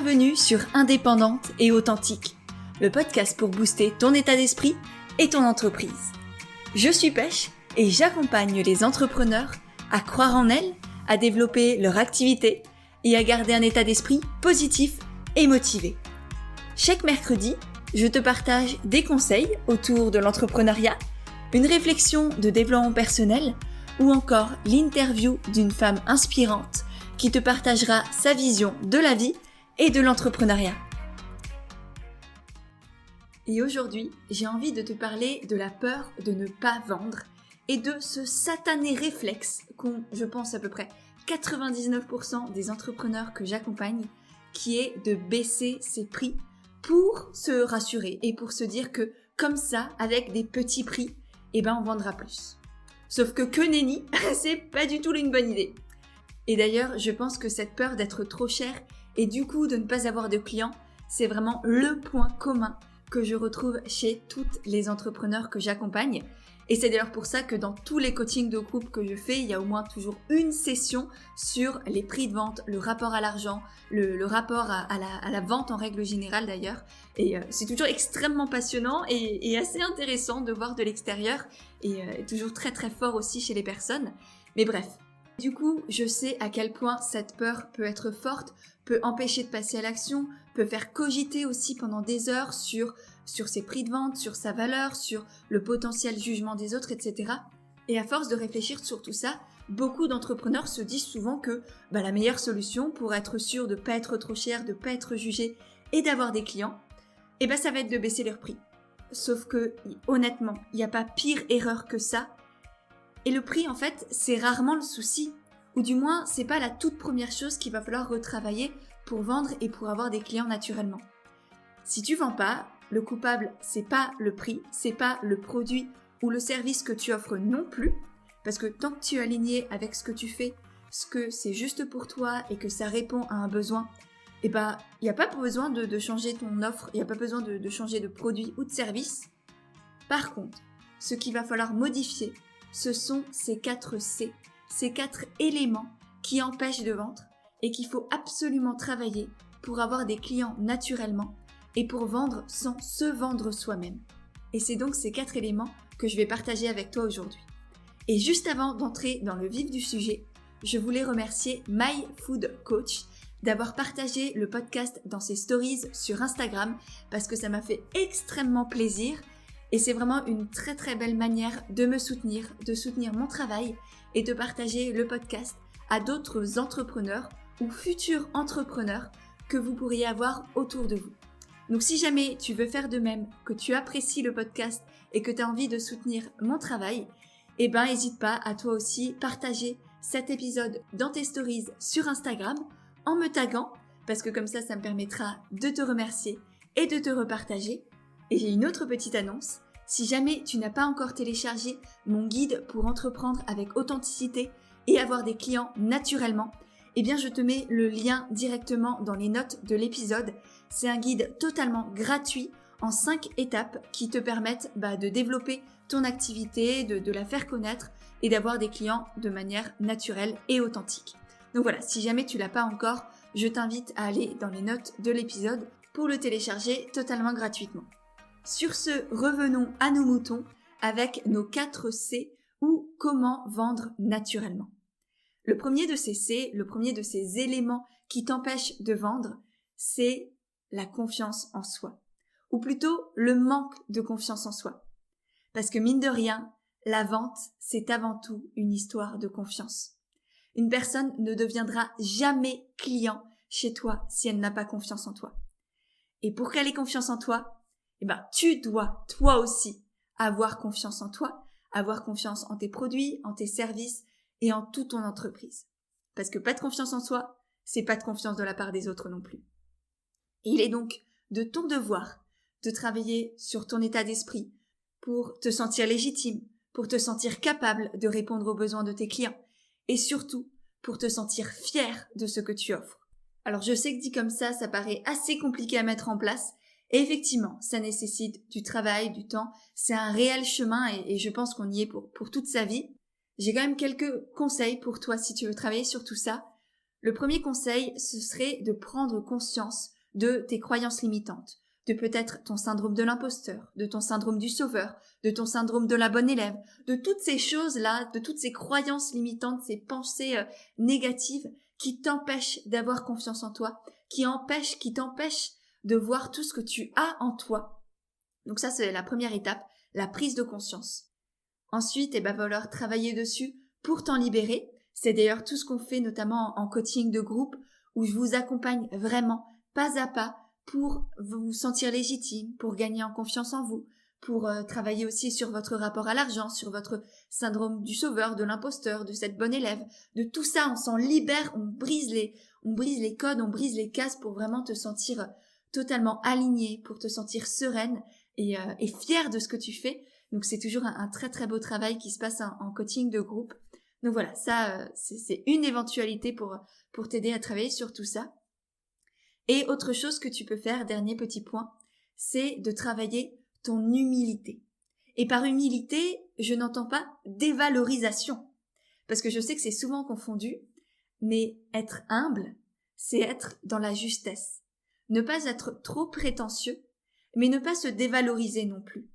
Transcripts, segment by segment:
Bienvenue sur Indépendante et Authentique, le podcast pour booster ton état d'esprit et ton entreprise. Je suis Pêche et j'accompagne les entrepreneurs à croire en elles, à développer leur activité et à garder un état d'esprit positif et motivé. Chaque mercredi, je te partage des conseils autour de l'entrepreneuriat, une réflexion de développement personnel ou encore l'interview d'une femme inspirante qui te partagera sa vision de la vie et de l'entrepreneuriat. Et aujourd'hui, j'ai envie de te parler de la peur de ne pas vendre et de ce satané réflexe qu'ont, je pense, à peu près 99% des entrepreneurs que j'accompagne, qui est de baisser ses prix pour se rassurer et pour se dire que comme ça, avec des petits prix, on vendra plus. Sauf que nenni, c'est pas du tout une bonne idée. Et d'ailleurs, je pense que cette peur d'être trop cher et du coup de ne pas avoir de clients, c'est vraiment le point commun que je retrouve chez toutes les entrepreneurs que j'accompagne. Et c'est d'ailleurs pour ça que dans tous les coachings de groupe que je fais, il y a au moins toujours une session sur les prix de vente, le rapport à l'argent, le rapport à la vente en règle générale d'ailleurs. Et c'est toujours extrêmement passionnant et assez intéressant de voir de l'extérieur et toujours très très fort aussi chez les personnes. Mais bref. Du coup, je sais à quel point cette peur peut être forte, peut empêcher de passer à l'action, peut faire cogiter aussi pendant des heures sur ses prix de vente, sur sa valeur, sur le potentiel jugement des autres, etc. Et à force de réfléchir sur tout ça, beaucoup d'entrepreneurs se disent souvent que la meilleure solution pour être sûr de ne pas être trop cher, de ne pas être jugé et d'avoir des clients, ça va être de baisser leurs prix. Sauf que, honnêtement, il n'y a pas pire erreur que ça. Et le prix, en fait, c'est rarement le souci. Ou du moins, c'est pas la toute première chose qu'il va falloir retravailler pour vendre et pour avoir des clients naturellement. Si tu vends pas, le coupable, c'est pas le prix, c'est pas le produit ou le service que tu offres non plus. Parce que tant que tu es aligné avec ce que tu fais, ce que c'est juste pour toi et que ça répond à un besoin, il n'y a pas besoin de changer ton offre, il n'y a pas besoin de changer de produit ou de service. Par contre, ce qu'il va falloir modifier, ce sont ces 4 C, ces 4 éléments qui empêchent de vendre et qu'il faut absolument travailler pour avoir des clients naturellement et pour vendre sans se vendre soi-même. Et c'est donc ces 4 éléments que je vais partager avec toi aujourd'hui. Et juste avant d'entrer dans le vif du sujet, je voulais remercier My Food Coach d'avoir partagé le podcast dans ses stories sur Instagram parce que ça m'a fait extrêmement plaisir. Et c'est vraiment une très très belle manière de me soutenir, de soutenir mon travail et de partager le podcast à d'autres entrepreneurs ou futurs entrepreneurs que vous pourriez avoir autour de vous. Donc si jamais tu veux faire de même, que tu apprécies le podcast et que tu as envie de soutenir mon travail, n'hésite pas à toi aussi partager cet épisode dans tes stories sur Instagram en me taguant parce que comme ça me permettra de te remercier et de te repartager. Et j'ai une autre petite annonce. Si jamais tu n'as pas encore téléchargé mon guide pour entreprendre avec authenticité et avoir des clients naturellement, je te mets le lien directement dans les notes de l'épisode. C'est un guide totalement gratuit en 5 étapes qui te permettent de développer ton activité, de la faire connaître et d'avoir des clients de manière naturelle et authentique. Donc voilà, si jamais tu l'as pas encore, je t'invite à aller dans les notes de l'épisode pour le télécharger totalement gratuitement. Sur ce, revenons à nos moutons avec nos 4 C ou comment vendre naturellement. Le premier de ces C, le premier de ces éléments qui t'empêchent de vendre, c'est la confiance en soi. Ou plutôt le manque de confiance en soi. Parce que mine de rien, la vente, c'est avant tout une histoire de confiance. Une personne ne deviendra jamais client chez toi si elle n'a pas confiance en toi. Et pour qu'elle ait confiance en toi, tu dois, toi aussi, avoir confiance en toi, avoir confiance en tes produits, en tes services et en toute ton entreprise. Parce que pas de confiance en soi, c'est pas de confiance de la part des autres non plus. Et il est donc de ton devoir de travailler sur ton état d'esprit pour te sentir légitime, pour te sentir capable de répondre aux besoins de tes clients et surtout pour te sentir fier de ce que tu offres. Alors je sais que dit comme ça paraît assez compliqué à mettre en place. Et effectivement, ça nécessite du travail, du temps, c'est un réel chemin et je pense qu'on y est pour toute sa vie. J'ai quand même quelques conseils pour toi si tu veux travailler sur tout ça. Le premier conseil, ce serait de prendre conscience de tes croyances limitantes, de peut-être ton syndrome de l'imposteur, de ton syndrome du sauveur, de ton syndrome de la bonne élève, de toutes ces choses-là, de toutes ces croyances limitantes, ces pensées négatives qui t'empêchent d'avoir confiance en toi, qui t'empêchent de voir tout ce que tu as en toi. Donc ça, c'est la première étape, la prise de conscience. Ensuite, il va falloir travailler dessus pour t'en libérer. C'est d'ailleurs tout ce qu'on fait notamment en coaching de groupe où je vous accompagne vraiment pas à pas pour vous sentir légitime, pour gagner en confiance en vous, pour travailler aussi sur votre rapport à l'argent, sur votre syndrome du sauveur, de l'imposteur, de cette bonne élève. De tout ça, on s'en libère, on brise les codes, on brise les cases pour vraiment te sentir totalement alignée, pour te sentir sereine et fière de ce que tu fais. Donc c'est toujours un très très beau travail qui se passe en coaching de groupe. Donc voilà, ça c'est une éventualité pour t'aider à travailler sur tout ça. Et autre chose que tu peux faire, dernier petit point, c'est de travailler ton humilité. Et par humilité, je n'entends pas dévalorisation, parce que je sais que c'est souvent confondu, mais être humble, c'est être dans la justesse. Ne pas être trop prétentieux, mais ne pas se dévaloriser non plus.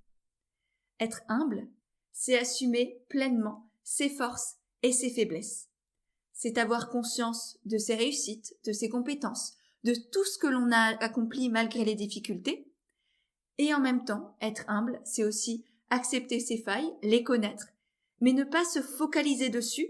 Être humble, c'est assumer pleinement ses forces et ses faiblesses. C'est avoir conscience de ses réussites, de ses compétences, de tout ce que l'on a accompli malgré les difficultés. Et en même temps, être humble, c'est aussi accepter ses failles, les connaître, mais ne pas se focaliser dessus,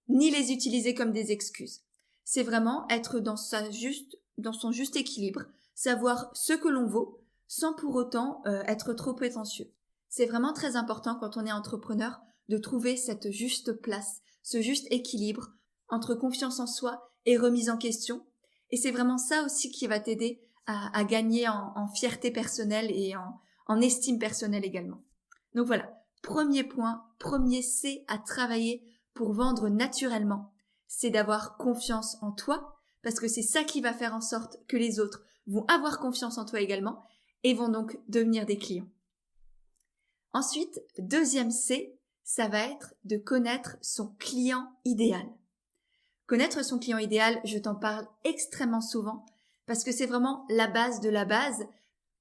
ni les utiliser comme des excuses. C'est vraiment être dans son juste équilibre, savoir ce que l'on vaut, sans pour autant être trop prétentieux. C'est vraiment très important quand on est entrepreneur de trouver cette juste place, ce juste équilibre entre confiance en soi et remise en question. Et c'est vraiment ça aussi qui va t'aider à gagner en fierté personnelle et en estime personnelle également. Donc voilà, premier point, premier C à travailler pour vendre naturellement, c'est d'avoir confiance en toi, parce que c'est ça qui va faire en sorte que les autres vont avoir confiance en toi également et vont donc devenir des clients. Ensuite, deuxième C, ça va être de connaître son client idéal. Connaître son client idéal, je t'en parle extrêmement souvent parce que c'est vraiment la base de la base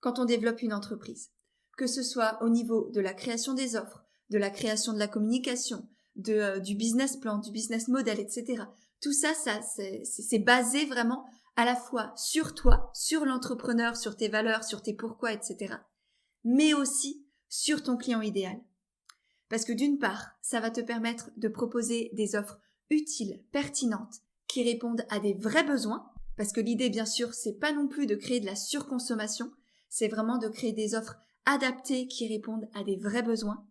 quand on développe une entreprise. Que ce soit au niveau de la création des offres, de la création de la communication, du business plan, du business model, etc. Tout ça, c'est basé vraiment à la fois sur toi, sur l'entrepreneur, sur tes valeurs, sur tes pourquoi, etc. Mais aussi sur ton client idéal. Parce que d'une part, ça va te permettre de proposer des offres utiles, pertinentes, qui répondent à des vrais besoins, parce que l'idée, bien sûr, c'est pas non plus de créer de la surconsommation, c'est vraiment de créer des offres adaptées qui répondent à des vrais besoins.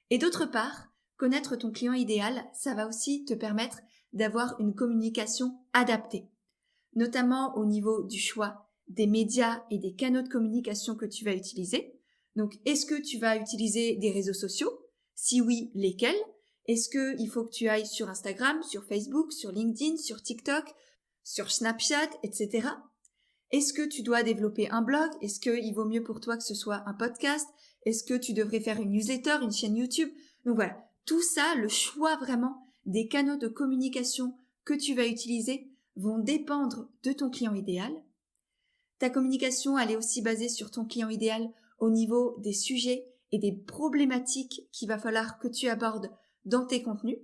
Et d'autre part, connaître ton client idéal, ça va aussi te permettre d'avoir une communication adaptée, notamment au niveau du choix des médias et des canaux de communication que tu vas utiliser. Donc, est-ce que tu vas utiliser des réseaux sociaux? Si oui, lesquels? Est-ce qu'il faut que tu ailles sur Instagram, sur Facebook, sur LinkedIn, sur TikTok, sur Snapchat, etc. Est-ce que tu dois développer un blog? Est-ce qu'il vaut mieux pour toi que ce soit un podcast? Est-ce que tu devrais faire une newsletter, une chaîne YouTube? Donc voilà, tout ça, le choix vraiment des canaux de communication que tu vas utiliser vont dépendre de ton client idéal. Ta communication, elle est aussi basée sur ton client idéal au niveau des sujets et des problématiques qu'il va falloir que tu abordes dans tes contenus,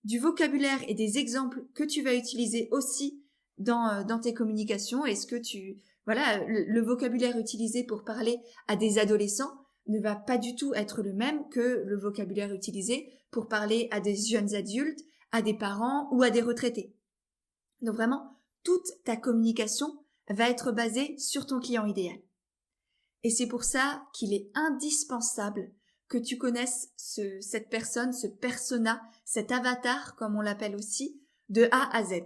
du vocabulaire et des exemples que tu vas utiliser aussi dans tes communications. Est-ce que le vocabulaire utilisé pour parler à des adolescents ne va pas du tout être le même que le vocabulaire utilisé pour parler à des jeunes adultes, à des parents ou à des retraités. Donc vraiment, toute ta communication va être basée sur ton client idéal. Et c'est pour ça qu'il est indispensable que tu connaisses cette personne, ce persona, cet avatar, comme on l'appelle aussi, de A à Z.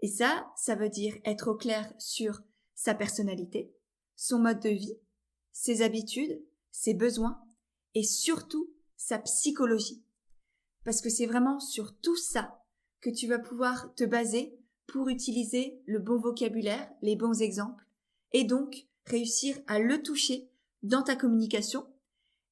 Et ça veut dire être au clair sur sa personnalité, son mode de vie, ses habitudes, ses besoins et surtout sa psychologie. Parce que c'est vraiment sur tout ça que tu vas pouvoir te baser pour utiliser le bon vocabulaire, les bons exemples et donc réussir à le toucher dans ta communication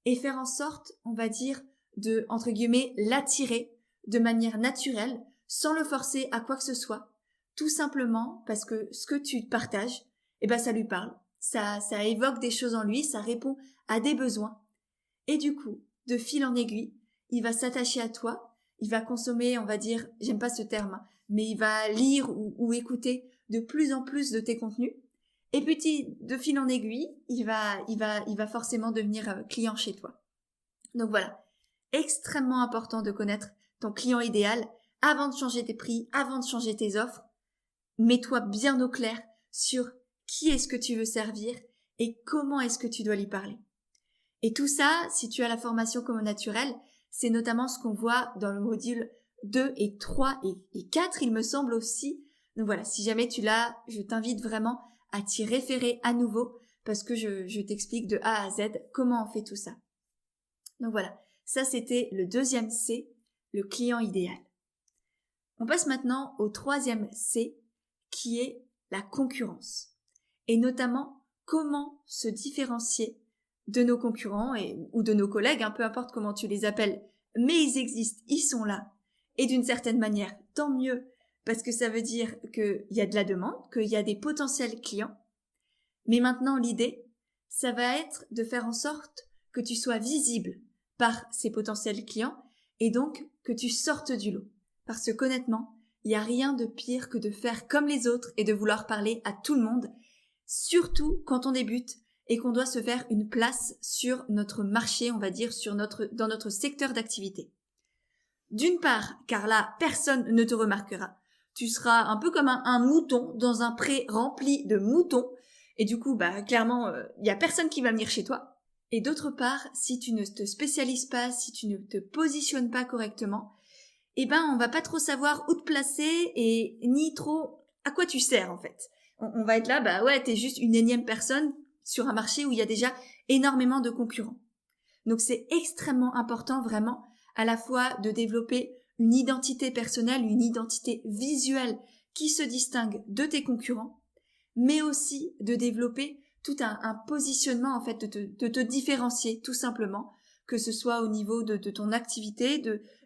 et faire en sorte, on va dire, de, entre guillemets, l'attirer de manière naturelle, sans le forcer à quoi que ce soit, tout simplement parce que ce que tu partages, eh ben ça lui parle, ça évoque des choses en lui, ça répond à des besoins. Et du coup, de fil en aiguille, il va s'attacher à toi, il va consommer, on va dire, j'aime pas ce terme, hein, mais il va lire ou écouter de plus en plus de tes contenus. Et puis, de fil en aiguille, il va forcément devenir client chez toi. Donc voilà, extrêmement important de connaître ton client idéal avant de changer tes prix, avant de changer tes offres. Mets-toi bien au clair sur qui est-ce que tu veux servir et comment est-ce que tu dois lui parler. Et tout ça, si tu as la formation Commun Naturel, c'est notamment ce qu'on voit dans le module 2 et 3 et 4, il me semble aussi. Donc voilà, si jamais tu l'as, je t'invite vraiment à t'y référer à nouveau parce que je t'explique de A à Z comment on fait tout ça. Donc voilà, ça c'était le deuxième C, le client idéal. On passe maintenant au troisième C, qui est la concurrence. Et notamment, comment se différencier de nos concurrents ou de nos collègues, peu importe comment tu les appelles, mais ils existent, ils sont là. Et d'une certaine manière, tant mieux, parce que ça veut dire qu'il y a de la demande, qu'il y a des potentiels clients. Mais maintenant, l'idée, ça va être de faire en sorte que tu sois visible par ces potentiels clients et donc que tu sortes du lot. Parce qu'honnêtement, il n'y a rien de pire que de faire comme les autres et de vouloir parler à tout le monde, surtout quand on débute et qu'on doit se faire une place sur notre marché, on va dire, dans notre secteur d'activité. D'une part, car là, personne ne te remarquera. Tu seras un peu comme un mouton dans un pré rempli de moutons. Et du coup, clairement, il n'y a personne qui va venir chez toi. Et d'autre part, si tu ne te spécialises pas, si tu ne te positionnes pas correctement, on va pas trop savoir où te placer et ni trop à quoi tu sers, en fait. On va être là, t'es juste une énième personne sur un marché où il y a déjà énormément de concurrents. Donc c'est extrêmement important vraiment à la fois de développer une identité personnelle, une identité visuelle qui se distingue de tes concurrents, mais aussi de développer tout un positionnement en fait, de te différencier tout simplement, que ce soit au niveau de ton activité,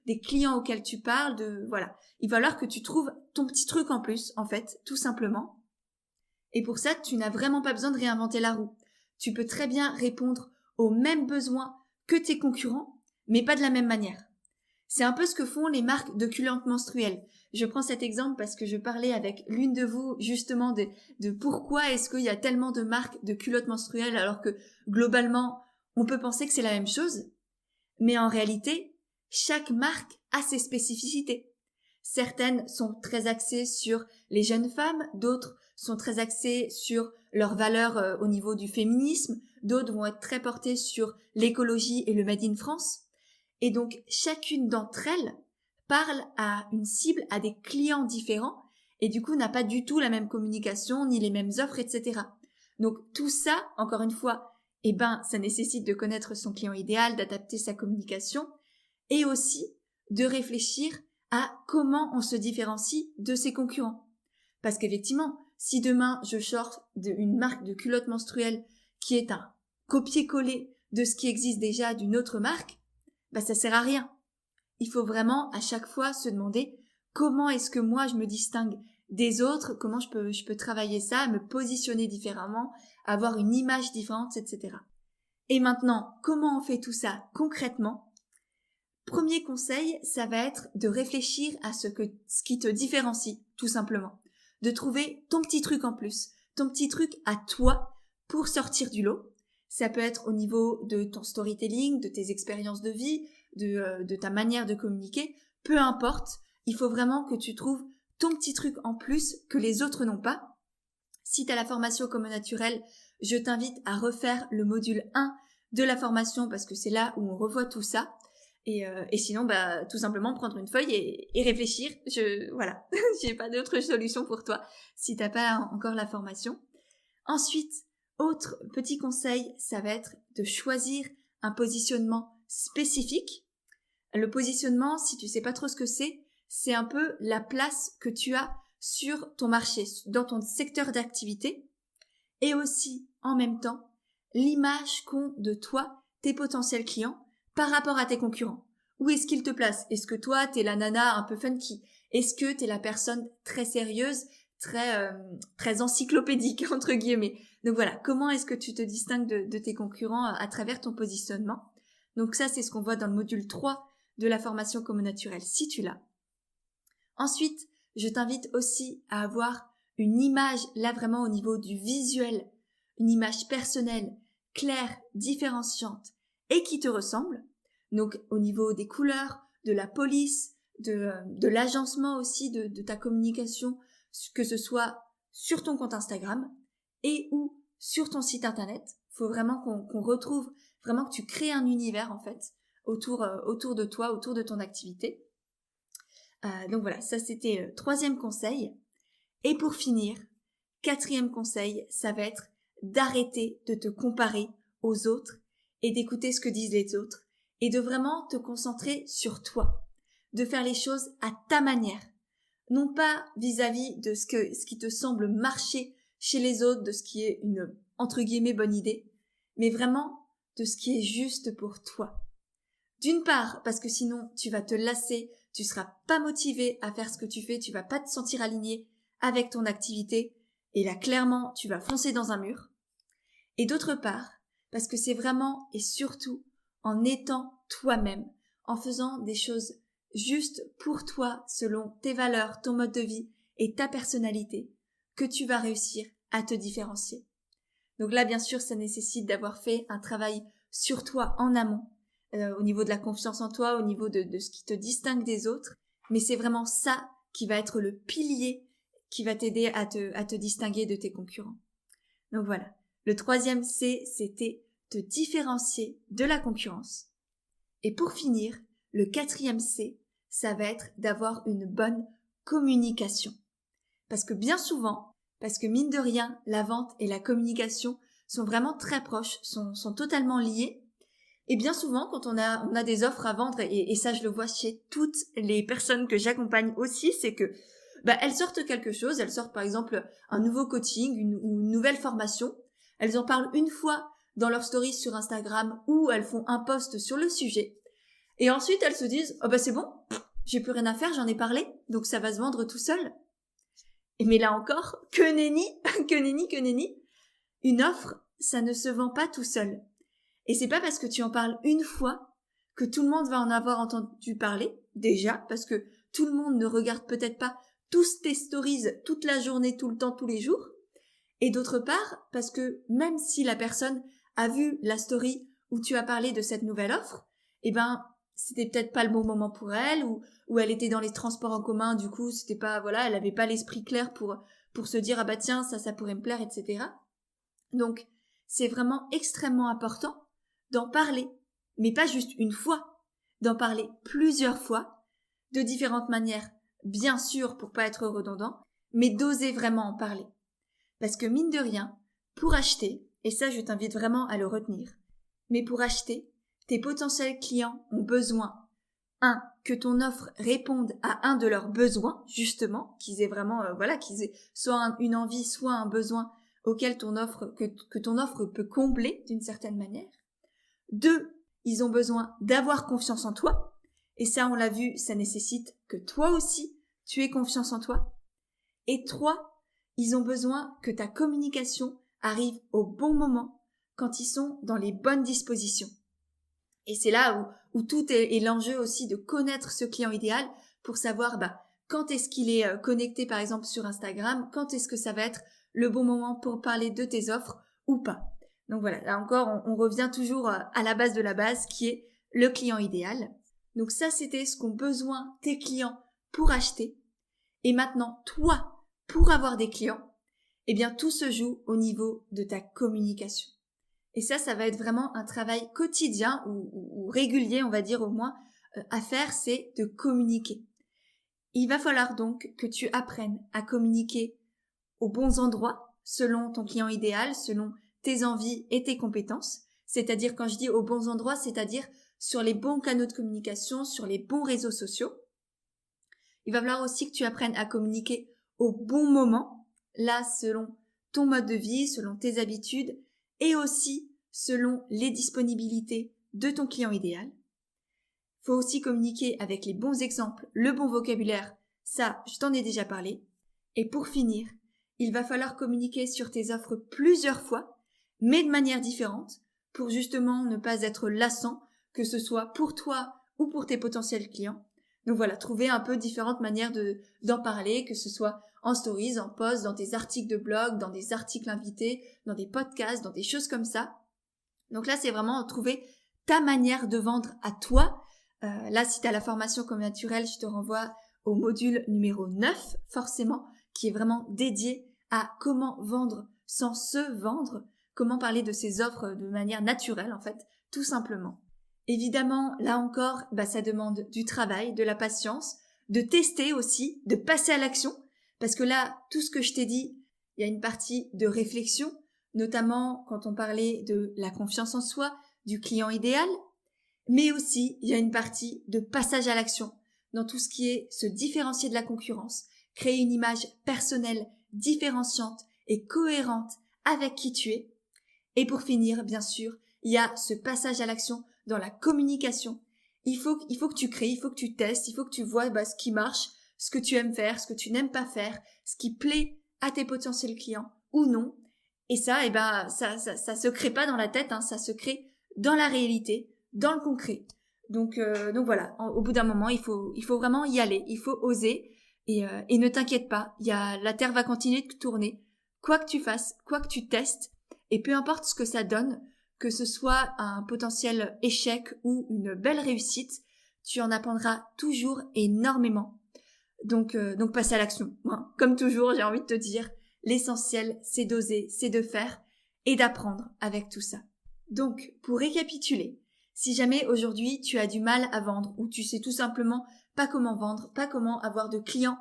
des clients auxquels tu parles, voilà. Il va falloir que tu trouves ton petit truc en plus, en fait, tout simplement. Et pour ça, tu n'as vraiment pas besoin de réinventer la roue. Tu peux très bien répondre aux mêmes besoins que tes concurrents, mais pas de la même manière. C'est un peu ce que font les marques de culottes menstruelles. Je prends cet exemple parce que je parlais avec l'une de vous justement de pourquoi est-ce qu'il y a tellement de marques de culottes menstruelles alors que globalement, on peut penser que c'est la même chose. Mais en réalité, chaque marque a ses spécificités. Certaines sont très axées sur les jeunes femmes, d'autres sont très axées sur leurs valeurs au niveau du féminisme, d'autres vont être très portées sur l'écologie et le Made in France. Et donc, chacune d'entre elles parle à une cible, à des clients différents, et du coup n'a pas du tout la même communication, ni les mêmes offres, etc. Donc tout ça, encore une fois, ça nécessite de connaître son client idéal, d'adapter sa communication, et aussi de réfléchir à comment on se différencie de ses concurrents. Parce qu'effectivement, si demain je sors une marque de culottes menstruelles qui est un copier-coller de ce qui existe déjà d'une autre marque, ça sert à rien. Il faut vraiment à chaque fois se demander comment est-ce que moi je me distingue des autres, comment je peux travailler ça, me positionner différemment, avoir une image différente, etc. Et maintenant, comment on fait tout ça concrètement ? Premier conseil, ça va être de réfléchir à ce qui te différencie, tout simplement. De trouver ton petit truc en plus, ton petit truc à toi pour sortir du lot. Ça peut être au niveau de ton storytelling, de tes expériences de vie, de ta manière de communiquer. Peu importe, il faut vraiment que tu trouves ton petit truc en plus que les autres n'ont pas. Si tu as la formation Commun Naturel, je t'invite à refaire le module 1 de la formation parce que c'est là où on revoit tout ça. Et sinon, tout simplement prendre une feuille et réfléchir. Voilà, j'ai pas d'autre solution pour toi si t'as pas encore la formation. Ensuite, autre petit conseil, ça va être de choisir un positionnement spécifique. Le positionnement, si tu sais pas trop ce que c'est un peu la place que tu as sur ton marché, dans ton secteur d'activité, et aussi, en même temps, l'image qu'ont de toi tes potentiels clients par rapport à tes concurrents. Où est-ce qu'ils te placent ? Est-ce que toi, t'es la nana un peu funky ? Est-ce que t'es la personne très sérieuse, très encyclopédique entre guillemets. Donc voilà, comment est-ce que tu te distingues de tes concurrents à travers ton positionnement? Donc ça, c'est ce qu'on voit dans le module 3 de la formation Commo Naturel, si tu l'as. Ensuite, je t'invite aussi à avoir une image, là vraiment au niveau du visuel, une image personnelle, claire, différenciante et qui te ressemble. Donc au niveau des couleurs, de la police, de l'agencement aussi de ta communication, que ce soit sur ton compte Instagram et ou sur ton site internet. Il faut vraiment qu'on retrouve, vraiment que tu crées un univers en fait autour de toi, autour de ton activité. Donc voilà, ça c'était le 3e conseil. Et pour finir, 4e conseil, ça va être d'arrêter de te comparer aux autres et d'écouter ce que disent les autres et de vraiment te concentrer sur toi, de faire les choses à ta manière, non pas vis-à-vis de ce qui te semble marcher chez les autres, de ce qui est une entre guillemets bonne idée, mais vraiment de ce qui est juste pour toi. D'une part, parce que sinon tu vas te lasser, tu seras pas motivé à faire ce que tu fais, tu vas pas te sentir aligné avec ton activité, et là clairement tu vas foncer dans un mur. Et d'autre part, parce que c'est vraiment et surtout en étant toi-même, en faisant des choses justes pour toi, selon tes valeurs, ton mode de vie et ta personnalité, que tu vas réussir à te différencier. Donc là, bien sûr, ça nécessite d'avoir fait un travail sur toi en amont, au niveau de la confiance en toi, au niveau de ce qui te distingue des autres. Mais c'est vraiment ça qui va être le pilier qui va t'aider à te distinguer de tes concurrents. Donc voilà. Le 3e C, c'était te différencier de la concurrence. Et pour finir, le 4e C, ça va être d'avoir une bonne communication. Parce que bien souvent, parce que mine de rien, la vente et la communication sont vraiment très proches, sont totalement liés. Et bien souvent, quand on a des offres à vendre, et ça je le vois chez toutes les personnes que j'accompagne aussi, c'est que elles sortent quelque chose, elles sortent par exemple un nouveau coaching ou une nouvelle formation, elles en parlent une fois dans leur story sur Instagram ou elles font un post sur le sujet. Et ensuite elles se disent « Oh c'est bon, j'ai plus rien à faire, j'en ai parlé, donc ça va se vendre tout seul. » Mais là encore, que nenni, que nenni. Une offre, ça ne se vend pas tout seul. Et c'est pas parce que tu en parles une fois que tout le monde va en avoir entendu parler, déjà, parce que tout le monde ne regarde peut-être pas tous tes stories toute la journée, tout le temps, tous les jours. Et d'autre part, parce que même si la personne a vu la story où tu as parlé de cette nouvelle offre, c'était peut-être pas le bon moment pour elle, ou elle était dans les transports en commun, du coup, c'était pas, elle avait pas l'esprit clair pour se dire, tiens, ça pourrait me plaire, etc. Donc, c'est vraiment extrêmement important d'en parler, mais pas juste une fois, d'en parler plusieurs fois, de différentes manières, bien sûr, pour pas être redondant, mais d'oser vraiment en parler. Parce que mine de rien, pour acheter, et ça je t'invite vraiment à le retenir, mais pour acheter, tes potentiels clients ont besoin, 1, que ton offre réponde à un de leurs besoins, justement, qu'ils aient vraiment, qu'ils aient soit une envie, soit un besoin auquel que ton offre peut combler d'une certaine manière. 2, ils ont besoin d'avoir confiance en toi, et ça on l'a vu, ça nécessite que toi aussi, tu aies confiance en toi. Et 3, ils ont besoin que ta communication arrive au bon moment, quand ils sont dans les bonnes dispositions. Et c'est là où tout est l'enjeu aussi de connaître ce client idéal pour savoir quand est-ce qu'il est connecté par exemple sur Instagram, quand est-ce que ça va être le bon moment pour parler de tes offres ou pas. Donc voilà, là encore on revient toujours à la base de la base qui est le client idéal. Donc ça c'était ce qu'ont besoin tes clients pour acheter. Et maintenant toi, pour avoir des clients, tout se joue au niveau de ta communication. Et ça va être vraiment un travail quotidien ou régulier, on va dire au moins, à faire, c'est de communiquer. Il va falloir donc que tu apprennes à communiquer aux bons endroits, selon ton client idéal, selon tes envies et tes compétences. C'est-à-dire, quand je dis aux bons endroits, c'est-à-dire sur les bons canaux de communication, sur les bons réseaux sociaux. Il va falloir aussi que tu apprennes à communiquer au bon moment, là, selon ton mode de vie, selon tes habitudes, et aussi selon les disponibilités de ton client idéal. Il faut aussi communiquer avec les bons exemples, le bon vocabulaire, ça je t'en ai déjà parlé, Et pour finir, il va falloir communiquer sur tes offres plusieurs fois, mais de manière différente, pour justement ne pas être lassant, que ce soit pour toi ou pour tes potentiels clients. Donc voilà, trouver un peu différentes manières d'en parler, que ce soit en stories, en posts, dans tes articles de blog, dans des articles invités, dans des podcasts, dans des choses comme ça. Donc là, c'est vraiment trouver ta manière de vendre à toi. Là, si tu as la formation comme naturel, je te renvoie au module numéro 9, forcément, qui est vraiment dédié à comment vendre sans se vendre, comment parler de ses offres de manière naturelle, en fait, tout simplement. Évidemment, là encore, ça demande du travail, de la patience, de tester aussi, de passer à l'action, parce que là, tout ce que je t'ai dit, il y a une partie de réflexion, notamment quand on parlait de la confiance en soi, du client idéal, mais aussi il y a une partie de passage à l'action dans tout ce qui est se différencier de la concurrence, créer une image personnelle, différenciante et cohérente avec qui tu es. Et pour finir, bien sûr, il y a ce passage à l'action dans la communication. Il faut que tu crées, il faut que tu testes, il faut que tu vois ce qui marche, ce que tu aimes faire, ce que tu n'aimes pas faire, ce qui plaît à tes potentiels clients ou non. Et ça, ça se crée pas dans la tête, ça se crée dans la réalité, dans le concret. Donc voilà, au bout d'un moment, il faut vraiment y aller, il faut oser et ne t'inquiète pas, la terre va continuer de tourner, quoi que tu fasses, quoi que tu testes, et peu importe ce que ça donne, que ce soit un potentiel échec ou une belle réussite, tu en apprendras toujours énormément. Donc passe à l'action. Comme toujours, j'ai envie de te dire, l'essentiel, c'est d'oser, c'est de faire et d'apprendre avec tout ça. Donc, pour récapituler, si jamais aujourd'hui tu as du mal à vendre ou tu sais tout simplement pas comment vendre, pas comment avoir de clients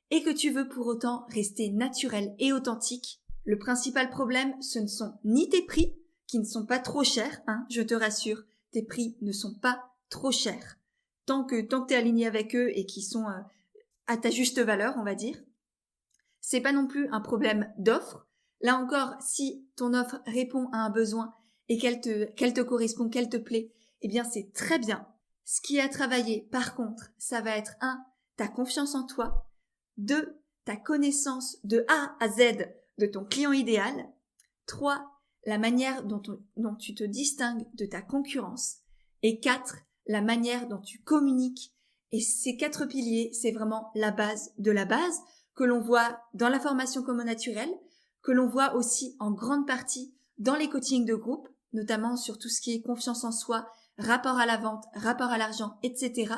et que tu veux pour autant rester naturel et authentique, le principal problème, ce ne sont ni tes prix, qui ne sont pas trop chers, je te rassure, tes prix ne sont pas trop chers. Tant que tu es aligné avec eux et qu'ils sont à ta juste valeur, on va dire. C'est pas non plus un problème d'offre. Là encore, si ton offre répond à un besoin et qu'elle te correspond, qu'elle te plaît, eh bien c'est très bien. Ce qui est à travailler, par contre, ça va être 1, ta confiance en toi, 2, ta connaissance de A à Z de ton client idéal, 3, la manière dont tu te distingues de ta concurrence, et 4, la manière dont tu communiques. Et ces 4 piliers, c'est vraiment la base de la base que l'on voit dans la formation Comme au naturel, que l'on voit aussi en grande partie dans les coachings de groupe, notamment sur tout ce qui est confiance en soi, rapport à la vente, rapport à l'argent, etc.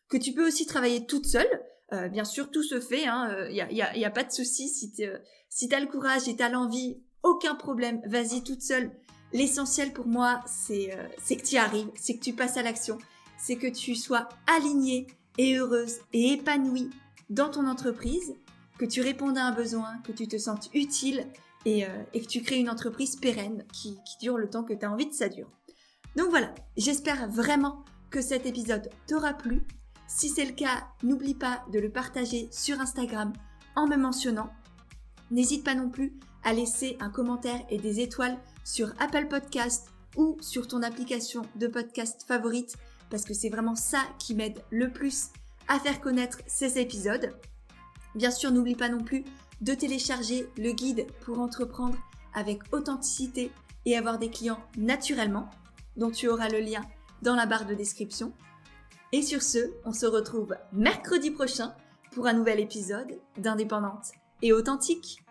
Que tu peux aussi travailler toute seule. Bien sûr, tout se fait, y a pas de souci. Si t'as le courage et t'as l'envie, aucun problème, vas-y toute seule. L'essentiel pour moi, c'est que tu y arrives, c'est que tu passes à l'action, c'est que tu sois alignée et heureuse et épanouie dans ton entreprise, que tu répondes à un besoin, que tu te sentes utile et que tu crées une entreprise pérenne qui dure le temps que tu as envie que ça dure. Donc voilà, j'espère vraiment que cet épisode t'aura plu. Si c'est le cas, n'oublie pas de le partager sur Instagram en me mentionnant. N'hésite pas non plus à laisser un commentaire et des étoiles sur Apple Podcast ou sur ton application de podcast favorite parce que c'est vraiment ça qui m'aide le plus à faire connaître ces épisodes. Bien sûr, n'oublie pas non plus de télécharger le guide pour entreprendre avec authenticité et avoir des clients naturellement, dont tu auras le lien dans la barre de description. Et sur ce, on se retrouve mercredi prochain pour un nouvel épisode d'Indépendante et Authentique.